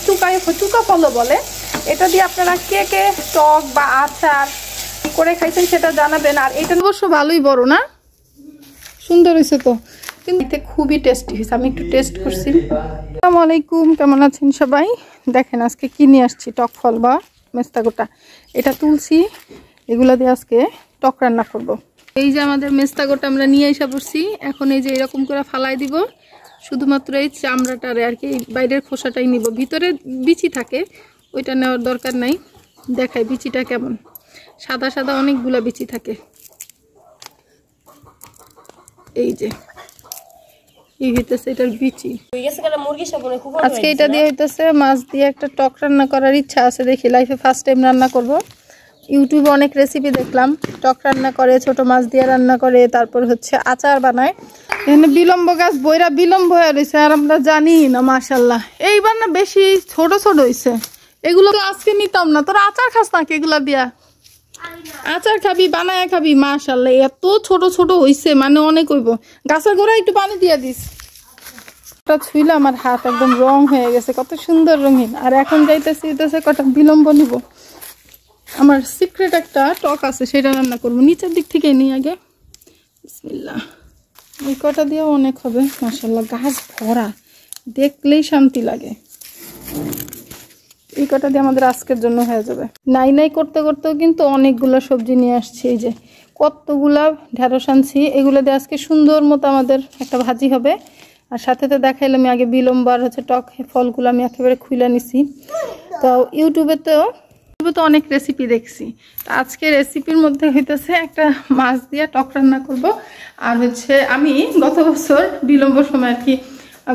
চুকা ফলও বলে। এটা দিয়ে আপনারা কে কে টক বা আচার করে খাইছেন সেটা জানাবেন। আর এটা অবশ্য ভালোই বড় না, সুন্দর হয়েছে তো, কিন্তু এতে খুবই টেস্টি হয়েছে। আমি একটু টেস্ট করছি। আসসালামু আলাইকুম, কেমন আছেন সবাই? দেখেন আজকে কি নিয়ে আসছি, টক ফল বা মেস্তা গোটা। এটা তুলছি, এগুলো দিয়ে আজকে টক রান্না করব। এই যে আমাদের মেস্তা গোটা আমরা নিয়ে এসে পড়ছি। এখন এই যে এরকম করে ফালাই দিব, শুধুমাত্র এই চামড়াটারে আর কি, বাইরের খোসাটাই নিব। ভিতরে বিচি থাকে, ওইটা নেওয়ার দরকার নাই। দেখাই বিচিটা কেমন, সাদা সাদা অনেকগুলা বিচি থাকে। এই যে এই হইতেছে এটার বিচি। আজকে এটা দিয়ে হইতেছে মাছ দিয়ে একটা টক রান্না করার ইচ্ছা আছে। দেখি, লাইফে ফার্স্ট টাইম রান্না করব। ইউটিউবে অনেক রেসিপি দেখলাম, টক রান্না করে, ছোট মাছ দিয়ে রান্না করে, তারপর হচ্ছে আচার বানায়। এখানে বিলম্ব গাছ বইরা বিলম্ব হয়ে রয়েছে, আর আমরা জানি না। মাশাল্লাহ, এইবার না বেশি ছোট ছোট হয়েছে। এগুলো তো আজকে নিতাম না। তোরা আচার খাস নাকি এগুলা দিয়া? আচার খাবি, বানায় খাবি। মাশাল্লাহ, এত ছোট ছোট হইছে, মানে অনেক হইব। গাছের গোড়ায় একটু পানি দিয়ে দিস। ছুইলে আমার হাত একদম রং হয়ে গেছে, কত সুন্দর রঙিন। আর এখন যাইতেছি কটা বিলম্ব নিব। আমার সিক্রেট একটা টক আছে, সেটা রান্না করবো। নিচের দিক থেকে নিই আগে। বিসমিল্লাহ। এই কটা দিয়েও অনেক হবে। মাশাল্লাহ, গাছ ভরা, দেখলেই শান্তি লাগে। এই কটা দিয়ে আমাদের আজকের জন্য হয়ে যাবে। নাই নাই করতে করতেও কিন্তু অনেকগুলো সবজি নিয়ে আসছি। এই যে কতগুলা ঢেঁড়স আনছি, এগুলো দিয়ে আজকে সুন্দর মতো আমাদের একটা ভাজি হবে। আর সাথে তো দেখাইলাম আমি আগে বিলম্ব আর হচ্ছে টক ফলগুলো আমি একেবারে খুলে নিছি। তো ইউটিউবে তো অনেক রেসিপি দেখছি। তো আজকে রেসিপির মধ্যে হইতেছে একটা মাছ দিয়ে টক রান্না করব। আর হচ্ছে আমি গত বছর বিলম্ব সময় আর কি,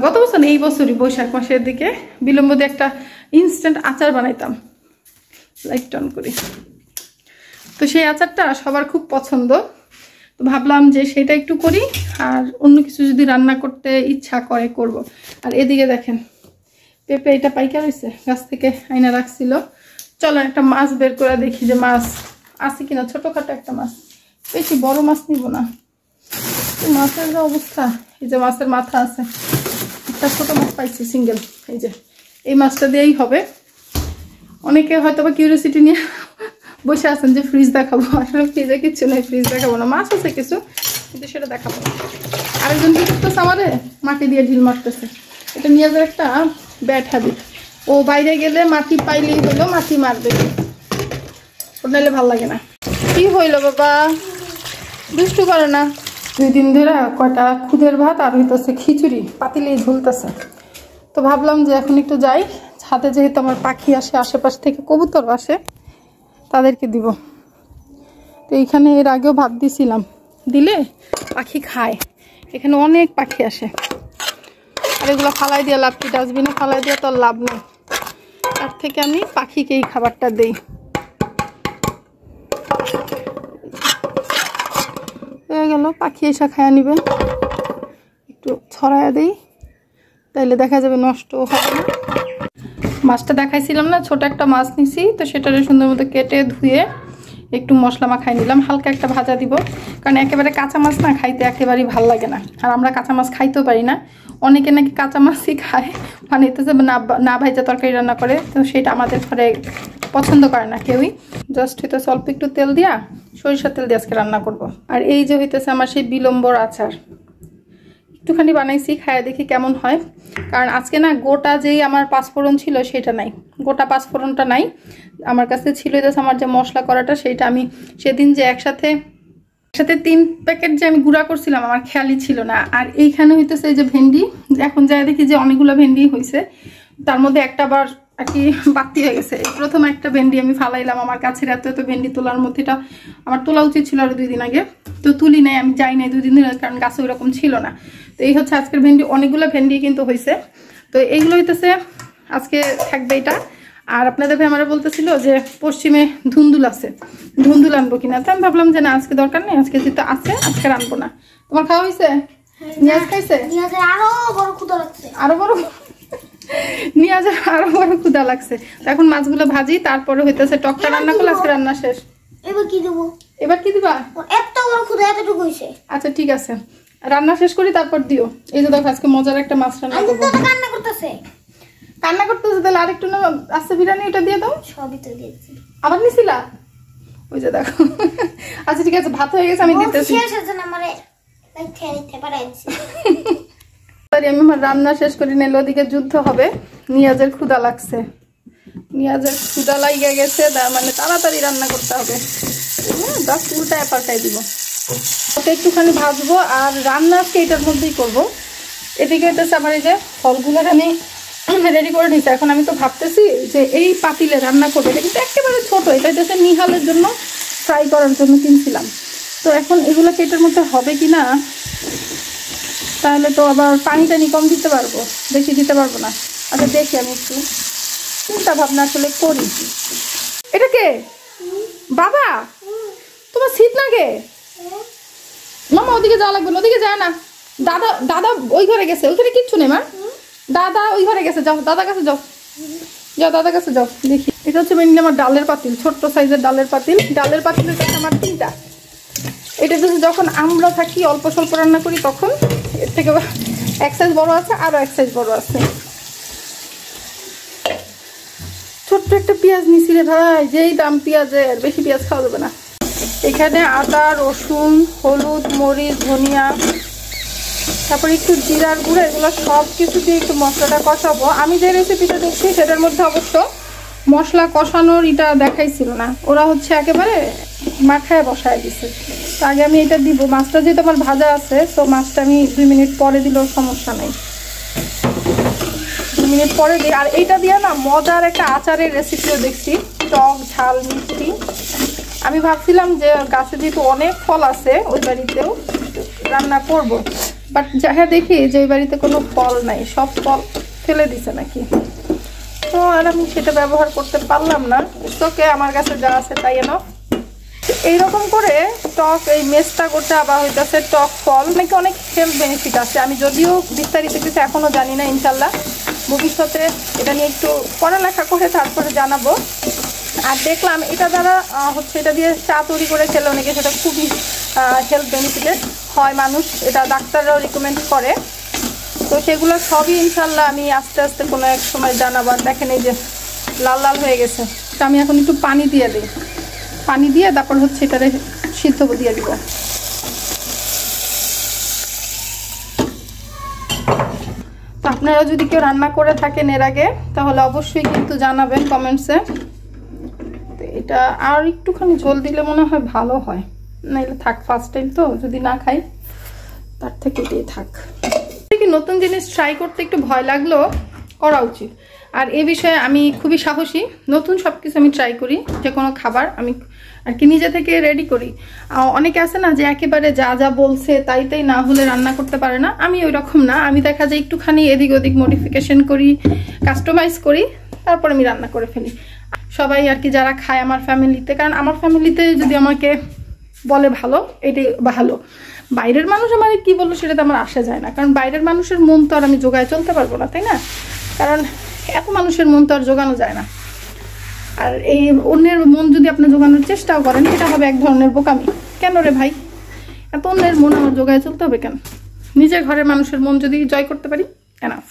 গত বছর এই বছরই বৈশাখ মাসের দিকে বিলম্ব দিয়ে একটা ইনস্ট্যান্ট আচার বানাইতাম। লাইট অন করি। তো সেই আচারটা সবার খুব পছন্দ। তো ভাবলাম যে সেটা একটু করি, আর অন্য কিছু যদি রান্না করতে ইচ্ছা করে করব। আর এদিকে দেখেন পেঁপে, এটা পাইকা রয়েছে, গাছ থেকে আইনা রাখছিল। চলো একটা মাছ বের করে দেখি যে মাছ আছে কিনা। ছোটখাটো একটা মাছ, বেশি বড় মাছ নিব না। মাছের যে অবস্থা, এই যে মাছের মাথা আছে, একটা ছোট মাছ পাইছি সিঙ্গেল। এই যে এই মাছটা দিয়েই হবে। অনেকে হয়তো বা কিউরিওসিটি নিয়ে বসে আছেন যে ফ্রিজ দেখাবো। আসলে ফ্রিজে কিচ্ছু নেই, ফ্রিজ দেখাবো না। মাছ আছে কিছু, কিন্তু সেটা দেখাবো না। আরেকজন কি করতেছে, আমারে মাটি দিয়ে ঢিল মারতেছে। এটা নিয়ে যাওয়ার একটা ব্যাড হ্যাবিট। ও বাইরে গেলে মাটি পাইলেই হইলো মাটি মারবে, ওটাইলে ভাল লাগে না। কি হইলো বাবা, দুষ্টু করে না। 2 দিন ধরে কয়টা খুদের ভাত আর হইতেছে খিচুড়ি পাতিলেই ঝুলতেছে। তো ভাবলাম যে এখন একটু যাই ছাদে, যেহেতু আমার পাখি আসে, আশেপাশ থেকে কবুতর আসে, তাদেরকে দিব। তো এইখানে এর আগেও ভাত দিছিলাম, দিলে পাখি খায়। এখানে অনেক পাখি আসে। আর এগুলো ফালাই দিয়ে লাভ কি? ডাস্টবিনে ফালাই দিয়ে তো লাভ নেই। তার থেকে আমি পাখিকে এই খাবারটা দেই। হয়ে গেল, পাখি এসে খায়া নিবে। একটু ছড়ায়া দেই, তাইলে দেখা যাবে নষ্ট হবে না। মাছটা দেখাইছিলাম না, ছোট একটা মাছ নিছি। তো সেটারে সুন্দর মতো কেটে ধুয়ে একটু মশলা মাখাই নিলাম। হালকা একটা ভাজা দিব, কারণ একেবারে কাঁচা মাছ না খাইতে একেবারেই ভাল লাগে না। আর আমরা কাঁচা মাছ খাইতেও পারি না। অনেকে নাকি কাঁচা মাছই খায়, মানে এতে না ভাজা তরকারি রান্না করে। তো সেটা আমাদের ঘরে পছন্দ করে না কেউই। জাস্ট হইতেছে অল্প একটু তেল দিয়া, সরিষার তেল দিয়ে আজকে রান্না করব। আর এই যে হইতেছে আমার সেই বিলম্বর আচার, একটুখানি বানাইছি, খায়া দেখি কেমন হয়। কারণ আজকে না গোটা যেই আমার পাঁচফোড়ন ছিল সেটা নাই, গোটা পাঁচফোড়নটা নাই আমার কাছে। ছিল জাস্ট আমার যে মশলা করাটা, সেইটা আমি সেদিন যে একসাথে 3 প্যাকেট যে আমি গুঁড়া করছিলাম, আমার খেয়ালই ছিল না। আর এইখানে হইতেছে এই যে ভেন্ডি, এখন যাই দেখি যে অনেকগুলো ভেন্ডি হয়েছে। তার মধ্যে একটা আবার আর কি বাড়তি হয়ে গেছে। প্রথম একটা ভেন্ডি আমি ফালাইলাম। আমার কাছে এত ভেন্ডি তোলার মধ্যে এটা আমার তোলা উচিত ছিল আরো 2 দিন আগে। তো তুলি নাই, আমি যাই নাই 2 দিন ধরে, কারণ গাছে ওইরকম ছিল না। তো এই হচ্ছে আজকের ভেন্ডি, অনেকগুলো ভেন্ডি কিন্তু হয়েছে। তো এইগুলো হইতেছে আজকে থাকবে এটা। আর আপনাদের ভাই আমারা বলতেছিল যে পশ্চিমে ধুন্দুল আছে, ধুন্দুল আনবো কিনা। তো আমি ভাবলাম যে না, আজকে দরকার নেই, আজকে যেহেতু আছে আজকে আনবো না। তোমার খাওয়া হয়েছে? নিয়াজ খাইছে? আরো বড় ক্ষুধা লাগছে, আরো বড় নিয়াজের আরো বড় ক্ষুধা লাগছে। তো এখন মাছগুলো ভাজি, তারপরে হইতেছে টকটা রান্না করলে আজকে রান্না শেষ। এবার কি দেবো? এবার কি দিবা? এত বড় ক্ষুধা এতটুকু হইছে। আচ্ছা ঠিক আছে, রান্না শেষ করি তারপর দিও। এই যে দেখো আজকে মজার একটা মাছ রান্না করব। কান্না করতেছে তাহলে আরেকটু না আস্তে বিরিয়ানি ওটা দিয়ে দাও। সবই তো দিয়েছি। আবার নিছিলা? ওই যে দেখো। আচ্ছা ঠিক আছে, ভাত হয়ে গেছে, আমি দিতেছি। শেষ হচ্ছে না আমারে লাইক খেতে পারাইছি। আমি আমার রান্না শেষ করে নিলে ওদিকে যুদ্ধ হবে। নিয়াজের ক্ষুধা লাগছে, নিয়াজের ক্ষুধা লাগিয়ে গেছে, মানে তাড়াতাড়ি রান্না করতে হবে। বাস উল্টায় পাল্টাই দিব। ওটা একটুখানি ভাজবো আর রান্না আজকে এটার মধ্যেই করবো। এদিকে হইতেছে আমার এই যে ফলগুলোর আমি রেডি করে নিচ্ছি। এখন আমি তো ভাবতেছি যে এই পাতিলে রান্না করবো। এটা কিন্তু একেবারে ছোটো, এটা হইতেছে নিহালের জন্য ফ্রাই করার জন্য কিনছিলাম। তো এখন এগুলোকে এটার মধ্যে হবে কি না, তাহলে তো আবার পানি টানি কম দিতে পারবো, বেশি দিতে পারবো না। আচ্ছা দেখি, আমি একটু চিন্তা ভাবনা আসলে করি। এটা কে বাবা? তোমার শীত লাগে? মামা ওদিকে যাওয়া লাগবে না, ওদিকে যায় না। দাদা দাদা ওই ঘরে গেছে, ওইখানে কিচ্ছু নেই মা। দাদা ওই ঘরে গেছে, যাও দাদার কাছে যাও, যাও দাদার কাছে যাও। দেখি, এটা হচ্ছে মেনলি আমার ডালের পাতিল, ছোট্ট সাইজের ডালের পাতিল। ডালের পাতিলের কাছে আমার 3টা। এটা হচ্ছে যখন আমরা থাকি অল্প স্বল্প রান্না করি তখন, এর থেকে এক সাইজ বড় আছে, আরও এক সাইজ বড় আছে। ছোট্ট একটা পেঁয়াজ নিছি রে ভাই, যেই দাম পেঁয়াজের, বেশি পেঁয়াজ খাওয়া যাবে না। এখানে আদা, রসুন, হলুদ, মরিচ, ধনিয়া, তারপরে একটু জিরার গুঁড়ো, এগুলো সব কিছু দিয়ে একটু মশলাটা কষাবো। আমি যে রেসিপিটা দেখছি সেটার মধ্যে অবশ্য মশলা কষানোর এটা দেখাইছিল না, ওরা হচ্ছে একেবারে মাখায় বসায় দিছে। তো আগে আমি এটা দিব। মাছটা যেহেতু আমার ভাজা আছে, তো মাছটা আমি 2 মিনিট পরে দিলেও সমস্যা নেই, 2 মিনিট পরে দিই। আর এইটা দিয়ে না মজার একটা আচারের রেসিপিও দেখছি, টক ঝাল মিষ্টি। আমি ভাবছিলাম যে গাছে যেহেতু অনেক ফল আছে ওই বাড়িতেও রান্না করব, বাট যা দেখি যে ওই বাড়িতে কোনো ফল নাই, সব ফল ফেলে দিছে নাকি। তো আর আমি সেটা ব্যবহার করতে পারলাম না। তোকে আমার কাছে যা আছে তাই এনো। এইরকম করে টক এই মেস্তা করতে আবার হইতেছে টক ফল নাকি অনেক হেলথ বেনিফিট আছে। আমি যদিও বিস্তারিত কিছু এখনও জানি না, ইনশাল্লাহ ভবিষ্যতে এটা নিয়ে একটু পড়ালেখা করে তারপরে জানাবো। আর দেখলাম এটা দ্বারা হচ্ছে এটা দিয়ে চা তৈরি করে খেলে অনেকে সেটা খুবই হেলথ বেনিফিটেড হয় মানুষ, এটা ডাক্তাররাও রিকমেন্ড করে। তো সেগুলো সবই ইনশাল্লাহ আমি আস্তে আস্তে কোনো এক সময় জানাবার। দেখেন এই যে লাল লাল হয়ে গেছে, তো আমি এখন একটু পানি দিয়ে দিই, পানি দিয়ে তারপর হচ্ছে এটারে সিদ্ধ দিয়ে দিব। তো আপনারা যদি কেউ রান্না করে থাকেন এর আগে তাহলে অবশ্যই কিন্তু জানাবেন কমেন্টসে। তো এটা আর একটুখানি ঝোল দিলে মনে হয় ভালো হয়, নাইলে থাক, ফার্স্ট টাইম তো যদি না খাই তার থেকে এটাই থাক। কি নতুন জিনিস ট্রাই করতে একটু ভয় লাগলেও করা উচিত। আর এ বিষয়ে আমি খুবই সাহসী, নতুন সব কিছু আমি ট্রাই করি, যে কোনো খাবার আমি আর কি নিজে থেকে রেডি করি। অনেকে আছে না যে একেবারে যা যা বলছে তাই তাই না হলে রান্না করতে পারে না, আমি ওই রকম না। আমি দেখা যায় একটুখানি এদিক ওদিক মডিফিকেশন করি, কাস্টমাইজ করি, তারপর আমি রান্না করে ফেলি। সবাই আর কি যারা খায় আমার ফ্যামিলিতে, কারণ আমার ফ্যামিলিতে যদি আমাকে বলে ভালো, এটাই ভালো। বাইরের মানুষ আমার কি বললো সেটাতে আমার আসে যায় না, কারণ বাইরের মানুষের মন তো আর আমি জোগায় চলতে পারবো না, তাই না? কারণ এত মানুষের মন তো আর জোগানো যায় না। আর এই অন্যের মন যদি আপনি জোগানোর চেষ্টাও করেন, এটা হবে এক ধরনের বোকামি। কেন রে ভাই, এত অন্যের মন আমার জোগায় চলতে হবে কেন? নিজের ঘরের মানুষের মন যদি জয় করতে পারি, এনাফ।